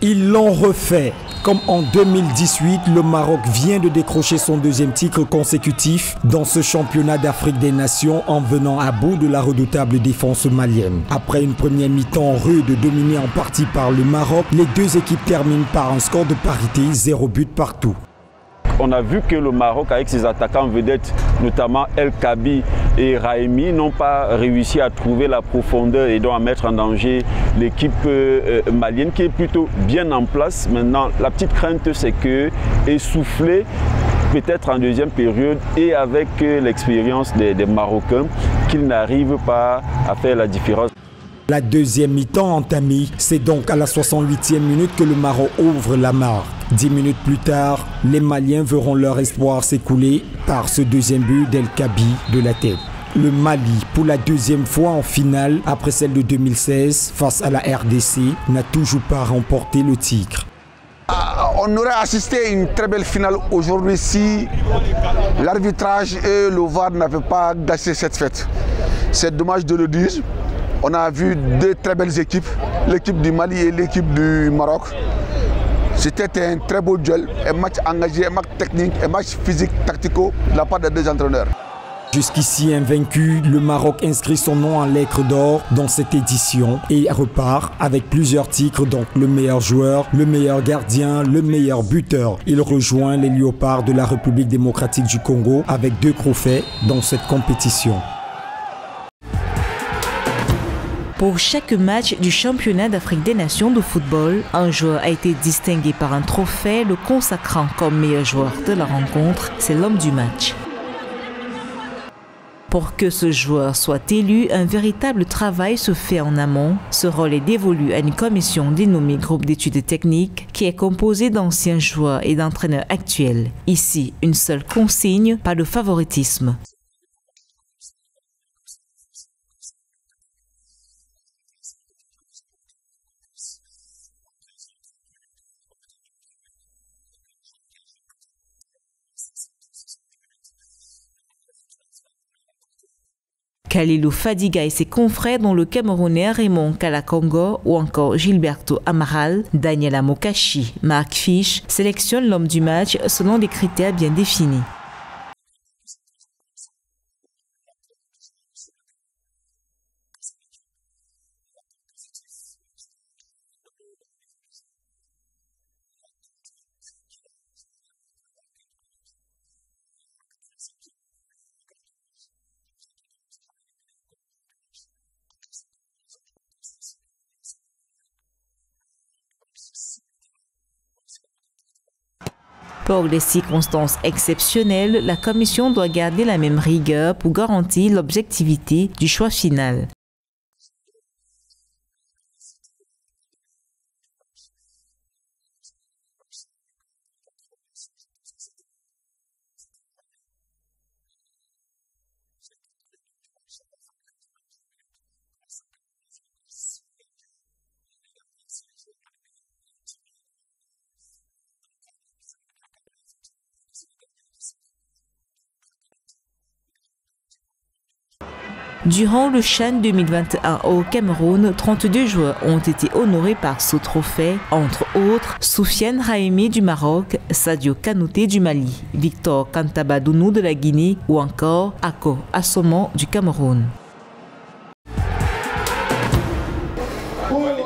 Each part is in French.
Ils l'ont refait. Comme en 2018, le Maroc vient de décrocher son deuxième titre consécutif dans ce championnat d'Afrique des Nations en venant à bout de la redoutable défense malienne. Après une première mi-temps rude dominée en partie par le Maroc, les deux équipes terminent par un score de parité, 0 but partout. On a vu que le Maroc, avec ses attaquants vedettes, notamment El Kabi et Raimi, n'ont pas réussi à trouver la profondeur et donc à mettre en danger l'équipe malienne qui est plutôt bien en place. Maintenant, la petite crainte, c'est que essoufflé, peut-être en deuxième période et avec l'expérience des Marocains, qu'ils n'arrivent pas à faire la différence. La deuxième mi-temps entamée, c'est donc à la 68e minute que le Maroc ouvre la marque. 10 minutes plus tard, les Maliens verront leur espoir s'écouler par ce deuxième but d'El Kabi de la tête. Le Mali, pour la deuxième fois en finale, après celle de 2016, face à la RDC, n'a toujours pas remporté le titre. On aurait assisté à une très belle finale aujourd'hui si l'arbitrage et le VAR n'avaient pas gâché cette fête. C'est dommage de le dire. On a vu deux très belles équipes, l'équipe du Mali et l'équipe du Maroc. C'était un très beau duel, un match engagé, un match technique, un match physique, tactico de la part des deux entraîneurs. Jusqu'ici invaincu, le Maroc inscrit son nom en lettres d'or dans cette édition et repart avec plusieurs titres, donc le meilleur joueur, le meilleur gardien, le meilleur buteur. Il rejoint les Léopards de la République démocratique du Congo avec 2 trophées dans cette compétition. Pour chaque match du championnat d'Afrique des Nations de football, un joueur a été distingué par un trophée le consacrant comme meilleur joueur de la rencontre. C'est l'homme du match. Pour que ce joueur soit élu, un véritable travail se fait en amont. Ce rôle est dévolu à une commission dénommée Groupe d'études techniques qui est composée d'anciens joueurs et d'entraîneurs actuels. Ici, une seule consigne, pas de favoritisme. Khalilou Fadiga et ses confrères dont le Camerounais Raymond Kalakongo ou encore Gilberto Amaral, Daniel Amokachi, Mark Fish sélectionnent l'homme du match selon des critères bien définis. Pour des circonstances exceptionnelles, la commission doit garder la même rigueur pour garantir l'objectivité du choix final. Durant le CHAN 2021 au Cameroun, 32 joueurs ont été honorés par ce trophée, entre autres Soufiane Raimi du Maroc, Sadio Kanouté du Mali, Victor Kantabadounou de la Guinée ou encore Ako Assoman du Cameroun.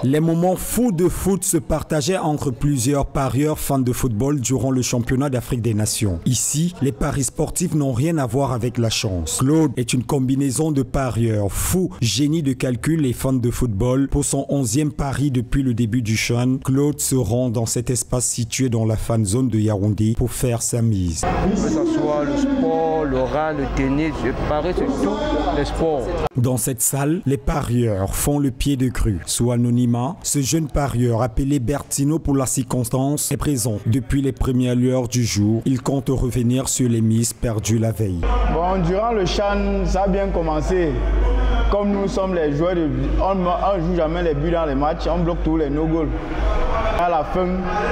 Les moments fous de foot se partageaient entre plusieurs parieurs fans de football durant le championnat d'Afrique des Nations. Ici, les paris sportifs n'ont rien à voir avec la chance. Claude est une combinaison de parieurs fous, génie de calcul et fan de football. Pour son 11e pari depuis le début du CHAN, Claude se rend dans cet espace situé dans la fan zone de Yaoundé pour faire sa mise. Que ce soit le sport, le rang, le tennis, je parie sur tous les sports. Dans cette salle, les parieurs font le pied de grue. Sous anonymat, ce jeune parieur appelé Bertino pour la circonstance est présent depuis les premières lueurs du jour. Il compte revenir sur les mises perdues la veille. Bon, durant le CHAN, ça a bien commencé. Comme nous sommes les joueurs, on ne joue jamais les buts dans les matchs, on bloque tous les no-goals. À la fin,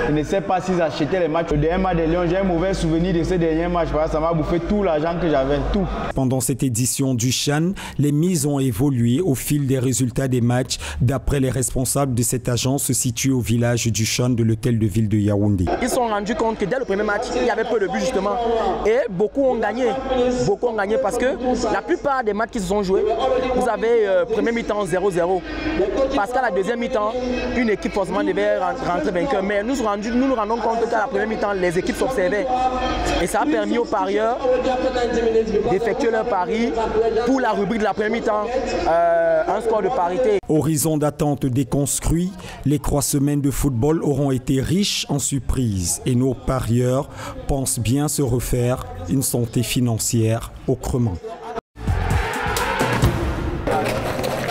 je ne sais pas s'ils achetaient les matchs. Le dernier match des Lions, j'ai un mauvais souvenir de ce dernier match parce que ça m'a bouffé tout l'argent que j'avais, tout. Pendant cette édition du CHAN, les mises ont évolué au fil des résultats des matchs d'après les responsables de cette agence située au village du CHAN de l'hôtel de ville de Yaoundé. Ils se sont rendus compte que dès le premier match, il y avait peu de buts justement. Et beaucoup ont gagné. Beaucoup ont gagné parce que la plupart des matchs qui se sont joués, vous avez premier mi-temps 0-0. Parce qu'à la deuxième mi-temps, une équipe forcément devait rentrer vainqueur. Mais nous nous rendons compte qu'à la première mi-temps, les équipes s'observaient. Et ça a permis aux parieurs d'effectuer leur pari pour la rubrique de la première mi-temps, un score de parité. Horizon d'attente déconstruit, les 3 semaines de football auront été riches en surprises et nos parieurs pensent bien se refaire une santé financière autrement.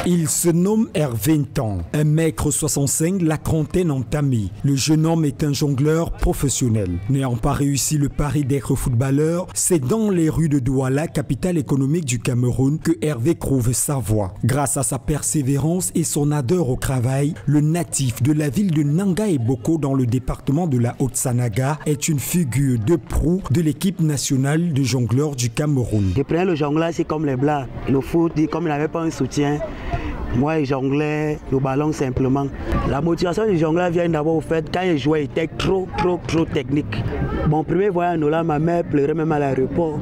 Il se nomme Hervé Ntan, 1,65 m, la trentaine entamée. Le jeune homme est un jongleur professionnel. N'ayant pas réussi le pari d'être footballeur, c'est dans les rues de Douala, capitale économique du Cameroun, que Hervé trouve sa voie. Grâce à sa persévérance et son ardeur au travail, le natif de la ville de Nanga et Boko dans le département de la Haute-Sanaga est une figure de proue de l'équipe nationale de jongleurs du Cameroun. Je prenais le jongleur, c'est comme les Blancs. Le foot, comme il n'avait pas un soutien, moi, je jonglais le ballon simplement. La motivation du jongleur vient d'abord au fait quand je jouais, il était trop technique. Mon premier voyage en Hollande, ma mère pleurait même à l'aéroport.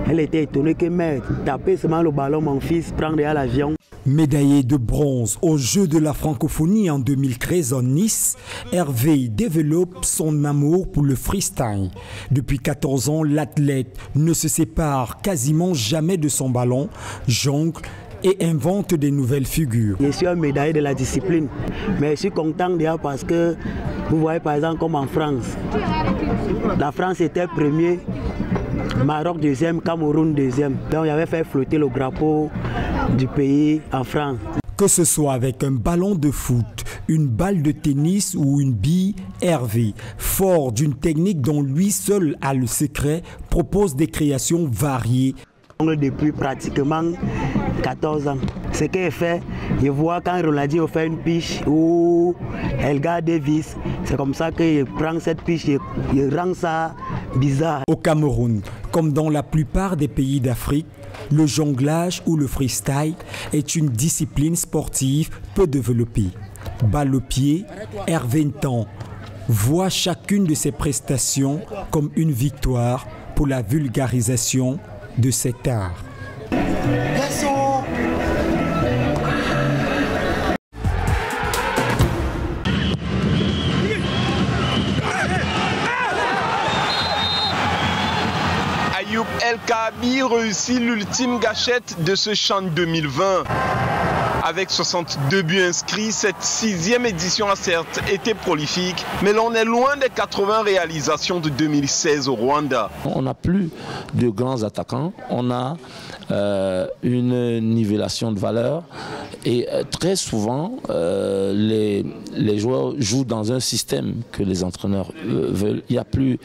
Elle était étonnée que mère tapait seulement le ballon, mon fils prendrait à l'avion. Médaillé de bronze aux Jeux de la francophonie en 2013 en Nice, Hervé développe son amour pour le freestyle. Depuis 14 ans, l'athlète ne se sépare quasiment jamais de son ballon, jongle et invente des nouvelles figures. Je suis un médaillé de la discipline, mais je suis content déjà parce que vous voyez par exemple comme en France. La France était premier, Maroc deuxième, Cameroun deuxième. Donc j'avais fait flotter le drapeau du pays en France. Que ce soit avec un ballon de foot, une balle de tennis ou une bille, Hervé, fort d'une technique dont lui seul a le secret, propose des créations variées. Depuis pratiquement 14 ans. Ce qu'il fait, je vois quand Ronaldinho fait une piche ou Elgar Davis, c'est comme ça qu'il prend cette piche et il rend ça bizarre. Au Cameroun, comme dans la plupart des pays d'Afrique, le jonglage ou le freestyle est une discipline sportive peu développée. Balle au pied, Hervé Ntan voit chacune de ses prestations comme une victoire pour la vulgarisation de cet art. Ayoub El Kaabi réussit l'ultime gâchette de ce CHAN 2020. Avec 62 buts inscrits, cette 6e édition a certes été prolifique, mais l'on est loin des 80 réalisations de 2016 au Rwanda. On n'a plus de grands attaquants, on a une nivellation de valeur et très souvent les joueurs jouent dans un système que les entraîneurs veulent. Il n'y a plus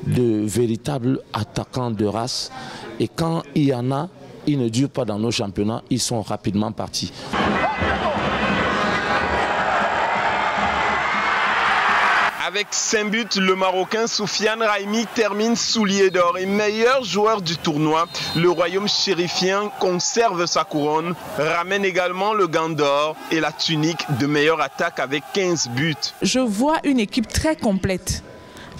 de véritables attaquants de race et quand il y en a, ils ne durent pas dans nos championnats, ils sont rapidement partis. Avec 5 buts, le Marocain Soufiane Raimi termine soulier d'or et meilleur joueur du tournoi. Le royaume chérifien conserve sa couronne, ramène également le gant d'or et la tunique de meilleure attaque avec 15 buts. Je vois une équipe très complète.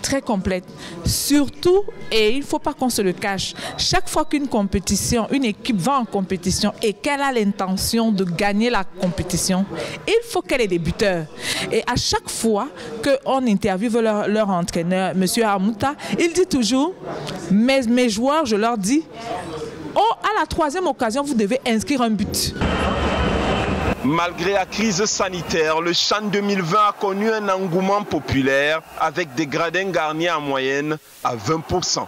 Très complète. Surtout, et il ne faut pas qu'on se le cache, chaque fois qu'une compétition, une équipe va en compétition et qu'elle a l'intention de gagner la compétition, il faut qu'elle ait des buteurs. Et à chaque fois qu'on interviewe leur entraîneur, M. Amouta, il dit toujours, mes joueurs, je leur dis, oh, à la 3e occasion, vous devez inscrire un but. Malgré la crise sanitaire, le CHAN 2020 a connu un engouement populaire avec des gradins garnis en moyenne à 20%.